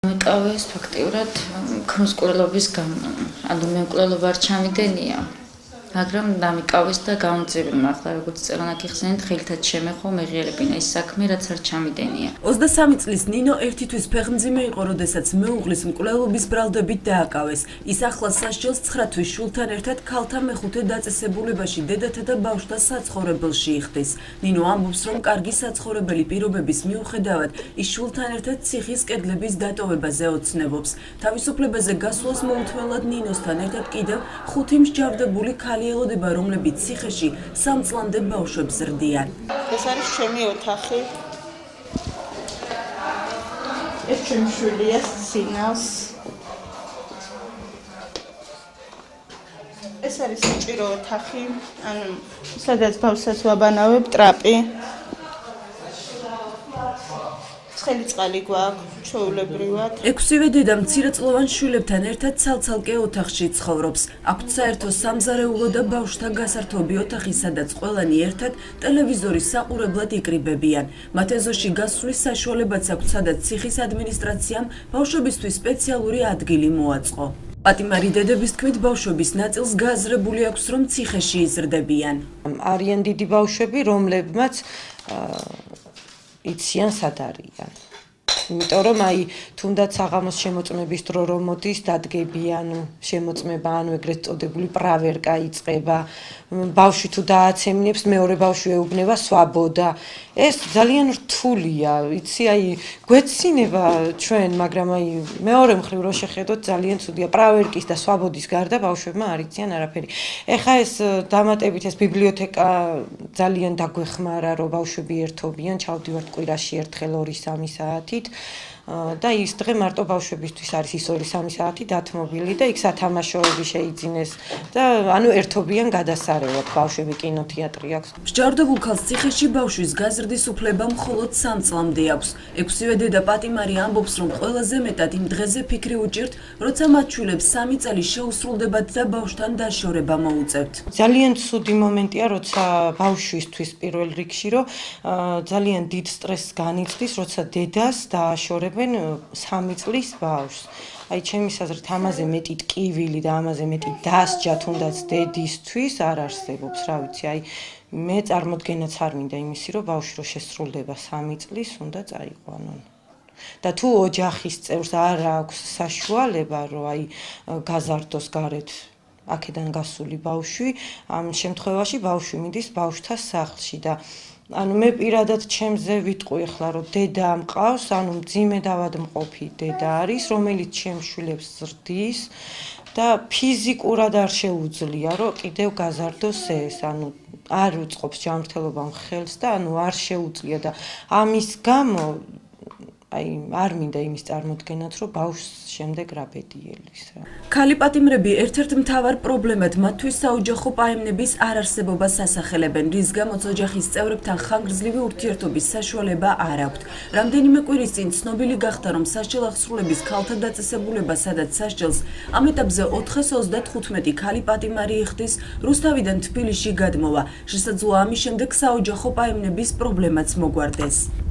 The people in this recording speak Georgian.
მეკავეს ფაქტიურად ქროს მკვლელობის გამო. ანუ მე მკვლელობა არ ჩამიდენია. მაგრამ დამიკავეს და გამწევნა ახლა როგორც წელანაკ იხსენეთ ხელთაც შემეხო მეღიერებინა ის საქმე რაც არ ჩამიდენია. 23 წლის ნინო ერთი თვის ფეხმძიმე იყო, როდესაც მეუღლის მკვლელობის ბრალდებით დააკავეს. ის ახლა სასჯელს 9 თვის შულთან ერთად ქალთა მეხუთე დაწესებულებაში დედათა და ბავშვთა საცხოვრებელში იხდის. ნინო ამბობს, რომ კარგი საცხოვრებელი პირობების მიუხედავად ის შულთან ერთად ციხის კედლების დატოვებაზე ოცნებობს. თავისუფლებაზე გასვლას მოუთმელად ნინოსთან ერთად კიდევ 5 მსჯავრდებული ქალი ელოდება, რომლებიც ციხეში 3 წლამდე ბავშვებს ზრდიან. ეს არის ჩემი ოთახი. ეს ჩემი შვილია სინავს. ეს არის საჭირო ოთახი, ანუ სადაც ბავშვს ვაბანავებ, ტრაპი. ცხელი წყალი გვაქვს, ჩვეულებრივად. 6-ვე დედა მცირეწლოვან შვილებთან ერთად ცალ-ცალკე ოთახში ცხოვრობს. აქვთ საერთო სამზარეულო და ბავშვთა გასართობი ოთახი, სადაც ყველანი ერთად ტელევიზორის საყურებლად იკრიბებიან. მათ ეზოში გასვლის საშუალებაც აქვთ, სადაც ციხის ადმინისტრაციამ ბავშვებისთვის სპეციალური ადგილი მოაწყო. პატიმარი დედების თქმით, ბავშვების ნაწილს გააზრებული აქვს, რომ ციხეში იზრდებიან. არიან დიდი ბავშვები, რომლებმაც იციან სად არიან. იმიტომ რომ თუნდაც საღამოს შემოწმების დრო რომ მოდის, დადგებიან შემოწმება, ანუ ეგრეთ წოდებული პრავერკა იწყება. ბავშვი თუ დააცემნებს, მეორე ბავშვი ეუბნება სვაბოდა. ეს ძალიან რთულია, იცი, გვეცინება ჩვენ, მაგრამ მეორე მხრივ რო შეხედოთ, ძალიან ცუდია. პრავერკის და სვაბოდის გარდა ბავშვებმა არ იციან არაფერი. ეხა ეს დამატებით ეს ბიბლიოთეკა ძალიან დაგვეხმარა, რომ ბავშვები ერთობიან, ჩავდივართ კვირაში ერთხელ 2-3 საათით. და ის დღე მარტო ბავშვებისთვის არის ის 2-3 საათი დათმობილი და იქ სათამაშოები შეიძინეს და ანუ ერთობიან გადასარევად ბავშვები კინოთეატრი აქვს. მსჯავრდებულ ქალს ციხეში ბავშვის გაზრდის უფლება მხოლოდ 3 წლამდე აქვს. 6-ვე დედა პატიმარი ამბობს, რომ ყველაზე მეტად იმ დღეზე ფიქრი უჭირთ, როცა მათ შვილებს 3 წელი შეუსრულდებათ და ბავშვთან დაშორება მოუწევთ. ძალიან ცუდი მომენტია, როცა ბავშვისთვის პირველ რიგში, რომ ძალიან დიდ სტრესს განიცდის, როცა დედას დააშორებენ 3 წლის ბავშვს. ჩემი აზრით, ამაზე მეტი ტკივილი და ამაზე მეტი დასჯა თუნდაც დედისთვის არ არსებობს, რა ვიცი, მე წარმოდგენაც არ მინდა იმისი, რომ ბავშვი რო შესრულდება 3 წლის, უნდა წაიყვანონ. და თუ ოჯახის წევრს არ აქვს საშუალება, რომ გაზარდოს გარეთ აქედან გასული ბავშვი, ამ შემთხვევაში ბავშვი მიდის ბავშვთა სახლში და ანუ მე პირადად ჩემზე ვიტყვი ახლა, რომ დედა მყავს, ანუ მძიმე დავადმყოფი დედა არის, რომელიც ჩემ შვილებს ზრდის და ფიზიკურად არ შეუძლია, რომ კიდევ გაზარდოს ეს, ანუ არ უწყობს ჯანმრთელობამ ხელს და ანუ არ შეუძლია და ამის გამო არ მინდა იმის წარმოდგენაც, რომ ბავშვს შემდეგ რა ბედიელის. ქალი პატიმრები ერთ-ერთ მთავარ პრობლემად მათთვის საოჯახო პაემნების არ არსებობას ასახელებენ, რის გამოც ოჯახის წევრებთან ხანგრძლივი ურთიერთობის საშუალება არ აქვთ. რამდენიმე კვირის წინ ცნობილი გახდა, რომ სასჯელ აღსრულების ქალთა დაწესებულება, სადაც სასჯელს ამ ეტაპზე 435 ქალი პატიმარი იხდის, რუსთავიდან თბილისში გადმოვა. შესაძლოა ამის შემდეგ საოჯახო პაემნების პრობლემაც მოგვარდეს.